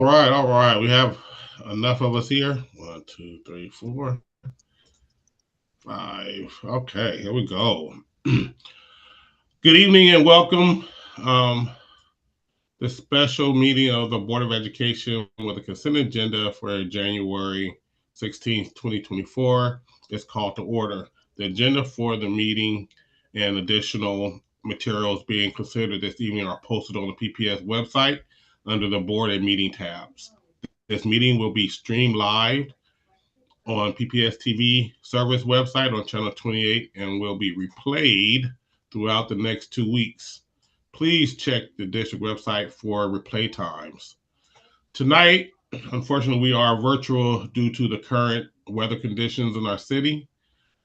All right. We have enough of us here. One, two, three, four, five. Okay, here we go. Good evening and welcome. The special meeting of the Board of Education with a consent agenda for January 16th, 2024 is called to order. The agenda for the meeting and additional materials being considered this evening are posted on the PPS website under the board and meeting tabs. This meeting will be streamed live on PPS TV service website on channel 28 and will be replayed throughout the next 2 weeks. Please check the district website for replay times. Tonight, unfortunately, we are virtual due to the current weather conditions in our city.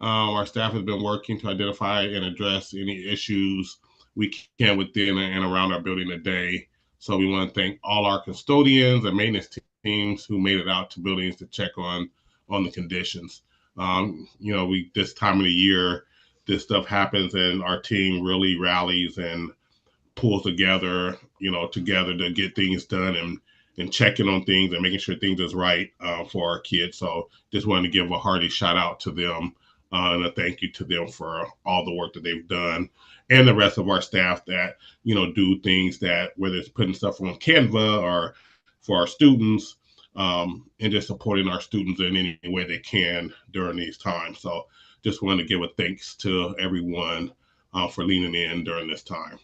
Our staff has been working to identify and address any issues we can within and around our building today. So we want to thank all our custodians and maintenance teams who made it out to buildings to check on the conditions. We this time of the year, this stuff happens, and our team really rallies and pulls together to get things done and checking on things and making sure things is right for our kids. So just wanted to give a hearty shout out to them and a thank you to them for all the work that they've done and the rest of our staff that do things that whether it's putting stuff on Canva or for our students and just supporting our students in any way they can during these times. So just wanted to give a thanks to everyone for leaning in during this time.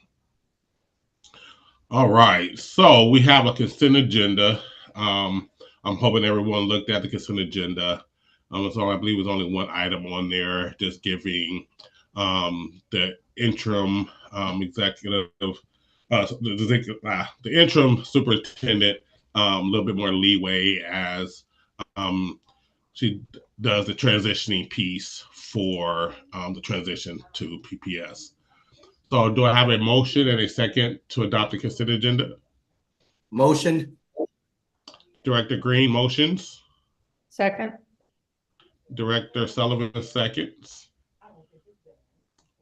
All right, so we have a consent agenda. I'm hoping everyone looked at the consent agenda. So I believe there's only one item on there, just giving the interim executive, the interim superintendent a little bit more leeway as she does the transitioning piece for the transition to PPS. So do I have a motion and a second to adopt the consent agenda? Motion. Director Green motions. Second. Director Sullivan seconds.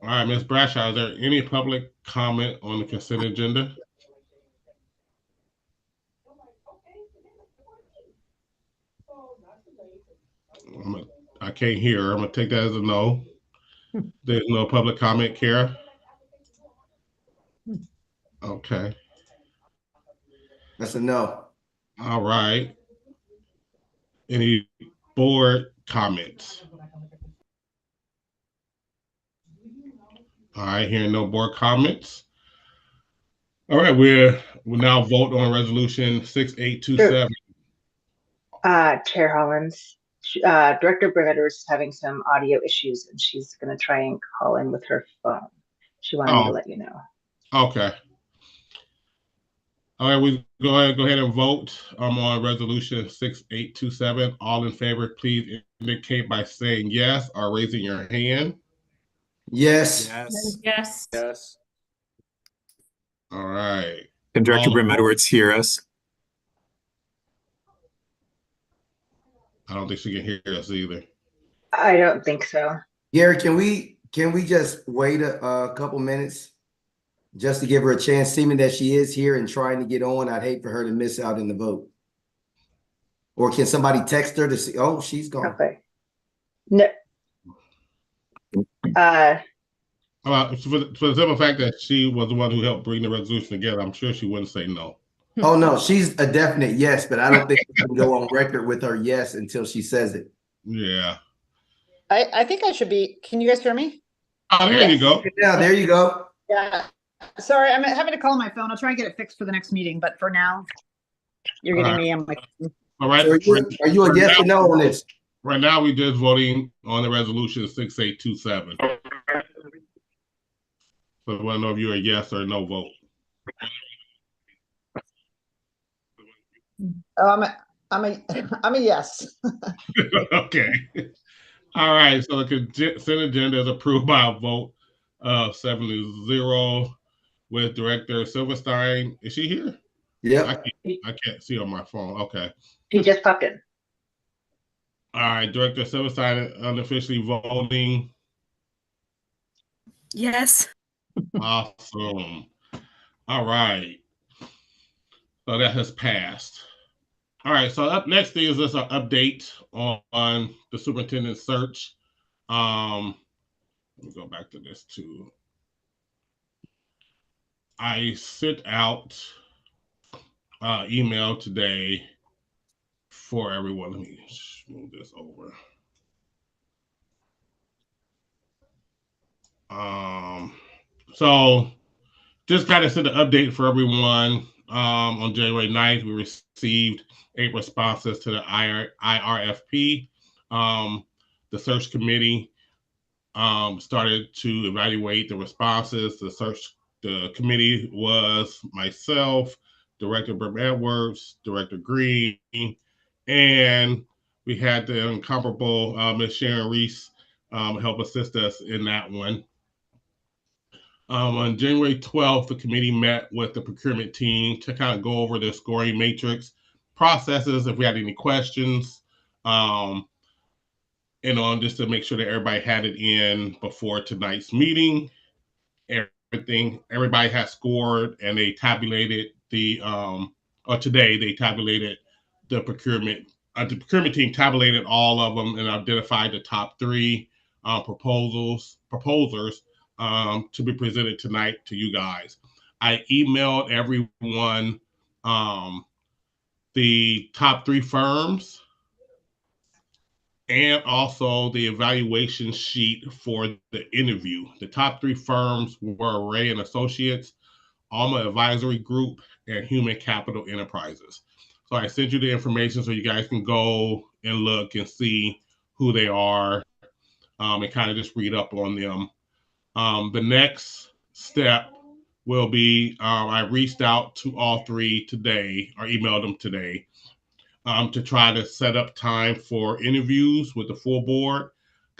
All right, Ms. Bradshaw, is there any public comment on the consent agenda? I can't hear. I'm going to take that as a no. There's no public comment, Kara? Okay. That's a no. All right. Any board comments? All right, hearing no board comments. All right, we'll now vote on resolution 6827. Chair Hollins, Director Brimetter is having some audio issues and she's going to try and call in with her phone. She wanted me to let you know. Okay. All right, we go ahead and vote on resolution 6827. All in favor, please indicate by saying yes or raising your hand. Yes. Yes. Yes. All right. Can Director Brim Edwards hear us? I don't think she can hear us either. I don't think so. Gary, can we just wait a couple minutes just to give her a chance, seeming that she is here and trying to get on? I'd hate for her to miss out in the vote. Or can somebody text her to see? Oh, she's gone. Okay. No. For the simple fact that she was the one who helped bring the resolution together, I'm sure she wouldn't say no. Oh, no, she's a definite yes, but I don't think we can go on record with her yes until she says it. Yeah. I think I should be. Can you guys hear me? Oh, there you go. Yeah, there you go. Yeah. Sorry, I'm having to call my phone. I'll try and get it fixed for the next meeting, but for now, you're getting me on my. All right. So are you a yes or no on this? Right now, we're just voting on the resolution 6827. So I want to know if you're a yes or no vote. Oh, I'm a yes. Okay. All right. So the consent agenda is approved by a vote of 7-0 with Director Silverstein. Is she here? Yeah. I can't see on my phone. Okay. He just popped in. All right. Director Silverstein unofficially voting. Yes. Awesome. All right. So that has passed. All right, so up next is just an update on the superintendent search. Let me go back to this too. I sent out email today for everyone. Let me move this over. So just kind of sent an update for everyone. On January 9th, we received 8 responses to the IRFP. The search committee started to evaluate the responses. The committee was myself, Director Brim Edwards, Director Green, and we had the incomparable Ms. Sharon Reese help assist us in that one. On January 12th, the committee met with the procurement team to kind of go over the scoring matrix processes, if we had any questions, just to make sure that everybody had it in before tonight's meeting. Everybody has scored, and they tabulated today they tabulated the procurement. The procurement team tabulated all of them and identified the top 3 proposers to be presented tonight to you guys. I emailed everyone the top 3 firms and also the evaluation sheet for the interview. The top 3 firms were Ray and Associates, Alma Advisory Group, and Human Capital Enterprises. So I sent you the information so you guys can go and look and see who they are and kind of just read up on them. The next step will be I reached out to all 3 today, or emailed them today, to try to set up time for interviews with the full board.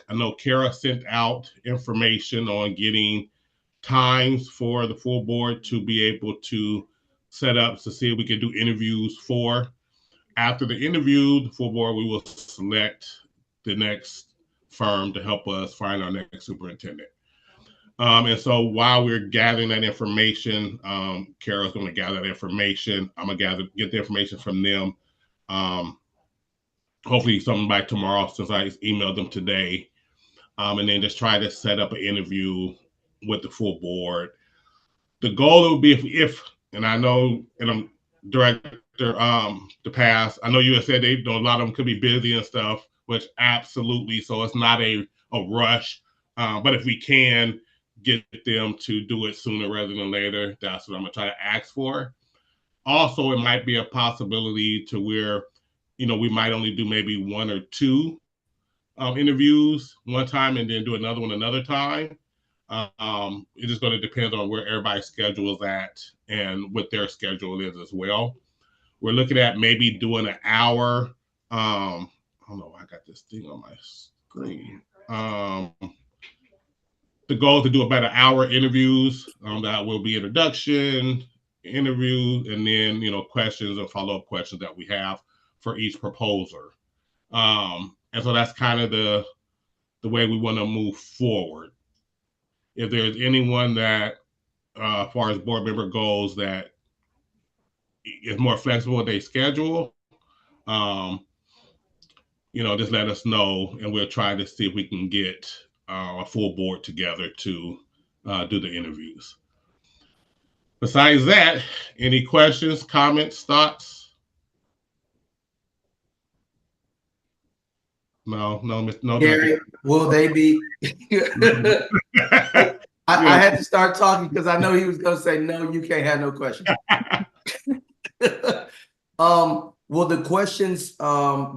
I know Kara sent out information on getting times for the full board to be able to set up to see if we can do interviews for. After the interview, the full board, we will select the next firm to help us find our next superintendent. And so while we're gathering that information, Kara's going to gather that information. I'm going to get the information from them. Hopefully something by tomorrow, since I emailed them today. And then just try to set up an interview with the full board. The goal would be if and I know, and I'm Director DePass, I know you have said a lot of them could be busy and stuff, which absolutely, so it's not a rush. But if we can get them to do it sooner rather than later, that's what I'm gonna try to ask for. Also, it might be a possibility to where, we might only do maybe 1 or 2 interviews one time and then do another one another time. It's just going to depend on where everybody's schedule is at and what their schedule is as well. We're looking at maybe doing an hour. I don't know, I got this thing on my screen. The goal is to do about an hour interviews. That will be introduction, interview, and then, questions and follow-up questions that we have for each proposer. And so that's kind of the way we want to move forward. If there's anyone that, as far as board member goes, that is more flexible with their schedule, just let us know, and we'll try to see if we can get a full board together to do the interviews. Besides that, any questions, comments, thoughts? No. Gary, will they be? I had to start talking because I know he was going to say, no, you can't have no questions. Will the questions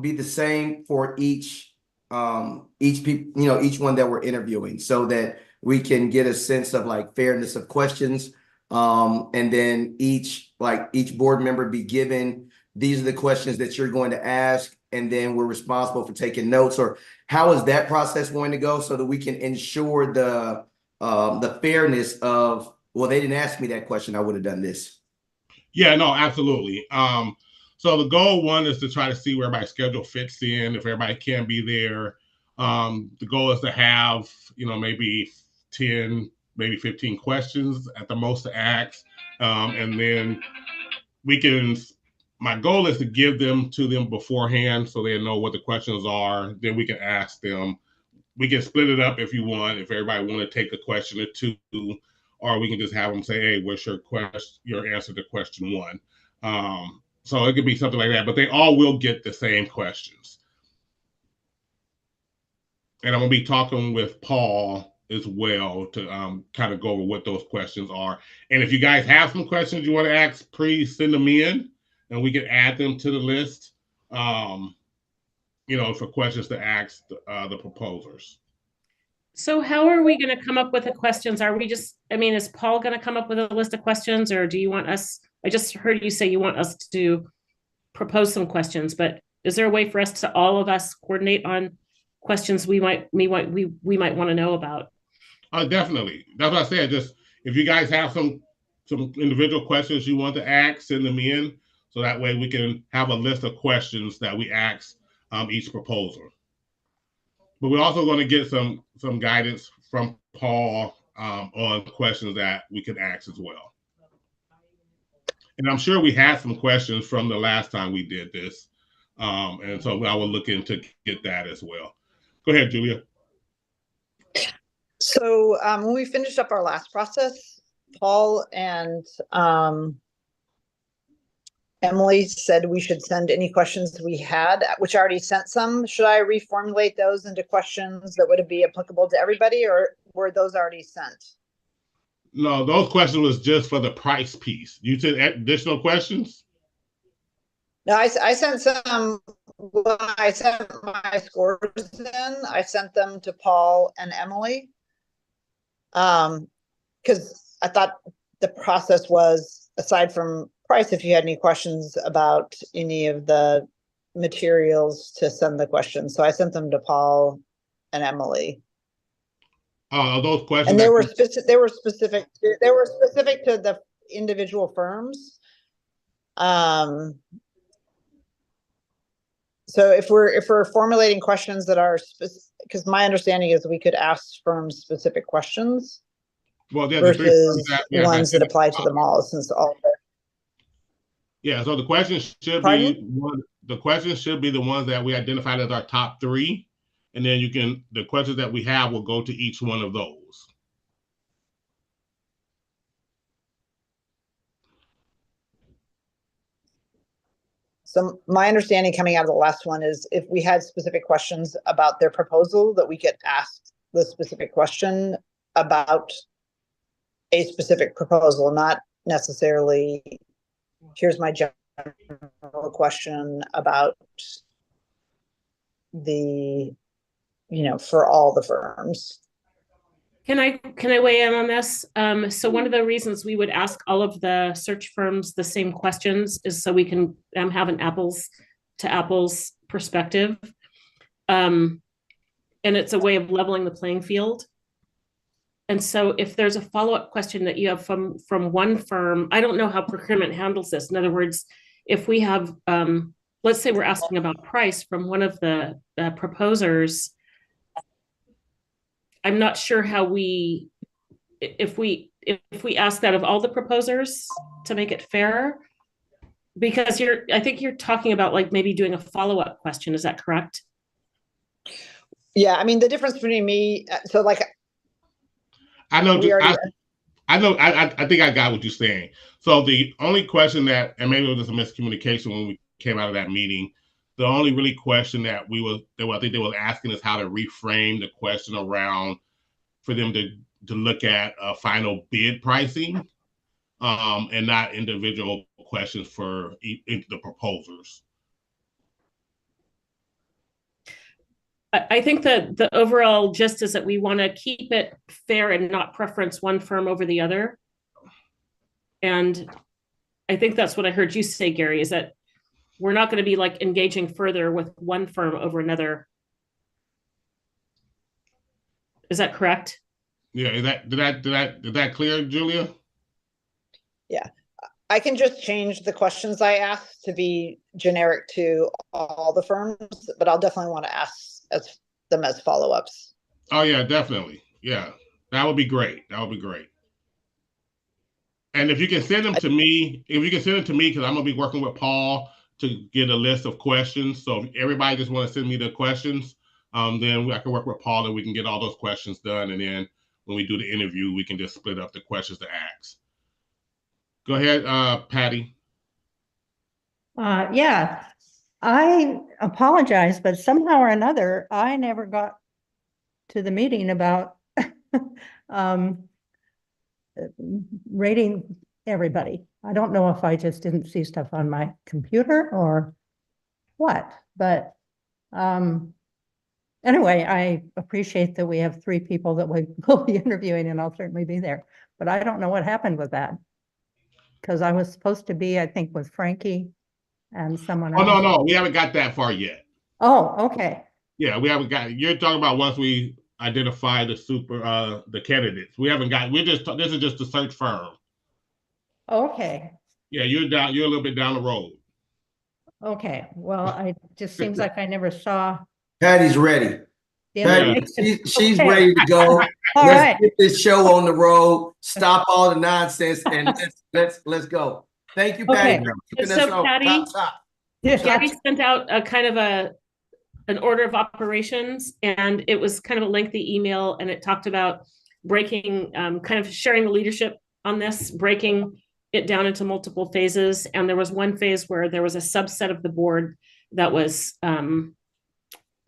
be the same for each one that we're interviewing, so that we can get a sense of like fairness of questions, and then each board member be given, these are the questions that you're going to ask, and then we're responsible for taking notes? Or how is that process going to go, so that we can ensure the fairness of, well, they didn't ask me that question, I would have done this? Yeah, no, absolutely. So the goal, one, is to try to see where everybody's schedule fits in, if everybody can be there. The goal is to have, maybe 10, maybe 15 questions at the most to ask. And then we can my goal is to give them to them beforehand so they know what the questions are. Then we can ask them. We can split it up if you want, if everybody want to take a question or two, or we can just have them say, hey, what's your answer to question one? So it could be something like that, but they all will get the same questions. And I'm gonna be talking with Paul as well to kind of go over what those questions are. And if you guys have some questions you want to ask, please send them in and we can add them to the list. For questions to ask the proposers. So how are we going to come up with the questions? Is Paul going to come up with a list of questions, or do you want us? I just heard you say you want us to propose some questions, but is there a way for us to all of us coordinate on questions we might want to know about? Definitely. That's what I said. Just if you guys have some individual questions you want to ask, send them in, so that way we can have a list of questions that we ask each proposer. But we're also going to get some guidance from Paul on questions that we could ask as well. And I'm sure we had some questions from the last time we did this. And so I will look into get that as well. Go ahead, Julia. So when we finished up our last process, Paul and Emily said we should send any questions we had, which I already sent some. Should I reformulate those into questions that would be applicable to everybody, or were those already sent? No, those questions was just for the price piece. You said additional questions? No, I sent some. When I sent my scores in, I sent them to Paul and Emily. Because I thought the process was, aside from price, if you had any questions about any of the materials, to send the questions. So I sent them to Paul and Emily. Those questions. And they were specific to the individual firms. So if we're formulating questions that are because my understanding is we could ask firms specific questions, versus ones that apply to them all, since all. Yeah, so the questions should be the ones that we identified as our top three, and then the questions that we have will go to each one of those. So my understanding coming out of the last one is if we had specific questions about their proposal, that we could ask the specific question about a specific proposal, not necessarily here's my general question about for all the firms. Can I weigh in on this? So one of the reasons we would ask all of the search firms the same questions is so we can have an apples to apples perspective. And it's a way of leveling the playing field. And so if there's a follow-up question that you have from one firm, I don't know how procurement handles this. In other words, if we have, let's say we're asking about price from one of the proposers, I'm not sure how if we ask that of all the proposers to make it fair, because I think you're talking about like maybe doing a follow-up question. Is that correct? Yeah, I mean, the difference between me, so like, I think I got what you're saying. So the only question that, and maybe it was just a miscommunication when we came out of that meeting, the only really question that I think they were asking is how to reframe the question around for them to look at final bid pricing, and not individual questions for the proposers. I think that the overall gist is that we want to keep it fair and not preference one firm over the other. And I think that's what I heard you say, Gary, is that we're not going to be like engaging further with one firm over another. Is that correct? Yeah, did that clear, Julia? Yeah, I can just change the questions I ask to be generic to all the firms, but I'll definitely want to ask them as follow-ups. Oh yeah, definitely. Yeah, that would be great. That would be great. And if you can send them to me, because I'm gonna be working with Paul to get a list of questions. So if everybody just want to send me the questions, then I can work with Paula. We can get all those questions done. And then when we do the interview, we can just split up the questions to ask. Go ahead, Patty. Yeah, I apologize, but somehow or another, I never got to the meeting about rating everybody. I don't know if I just didn't see stuff on my computer or what, but anyway, I appreciate that we have 3 people that we will be interviewing, and I'll certainly be there. But I don't know what happened with that. Because I was supposed to be, I think, with Frankie and someone else. Oh, no, we haven't got that far yet. Oh, okay. Yeah, we haven't got, you're talking about once we identify the candidates. We haven't got, this is just the search firm. Okay. Yeah, you're a little bit down the road. Okay. Well, it just seems like I never saw. Patty's ready. the Patty, information. she's Okay. ready to go. All Let's right. get this show on the road. Stop all the nonsense and let's go. Thank you, Patty. Okay. for keeping So, us on Patty, top. Gary sent out a kind of an order of operations, and it was kind of a lengthy email, and it talked about breaking, kind of sharing the leadership on this, breaking it down into multiple phases. And there was one phase where there was a subset of the board that was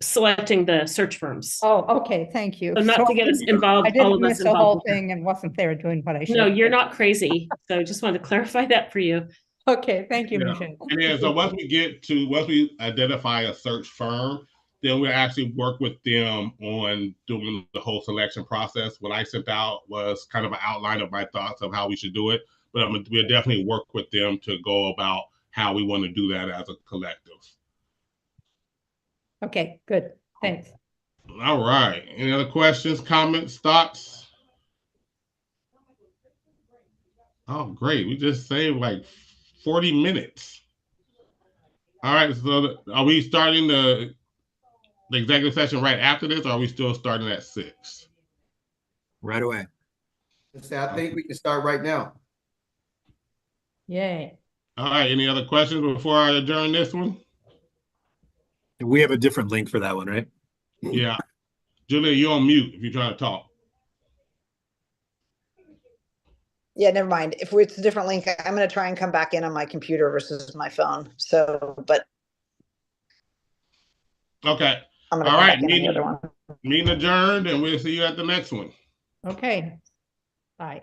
selecting the search firms. Oh, okay. Thank you. So not to get us involved, I all didn't of us miss the whole involved. thing and wasn't there doing what I should. No, you're not crazy. So just wanted to clarify that for you. Okay, thank you, Yeah. Michelle. And then, so once we identify a search firm, then we'll actually work with them on doing the whole selection process. What I sent out was kind of an outline of my thoughts of how we should do it, but we'll definitely work with them to go about how we want to do that as a collective. Okay, good. Thanks. All right. Any other questions, comments, thoughts? Oh, great. We just saved like 40 minutes. All right. So are we starting the executive session right after this, or are we still starting at 6? Right away. I think we can start right now. Yay. All right. Any other questions before I adjourn this one? We have a different link for that one, right? Yeah. Julia, you're on mute if you're trying to talk. Yeah, never mind. If it's a different link, I'm going to try and come back in on my computer versus my phone. So, but Okay. I'm going to All come right, back in on the other one. Meeting adjourned, and we'll see you at the next one. Okay. Bye.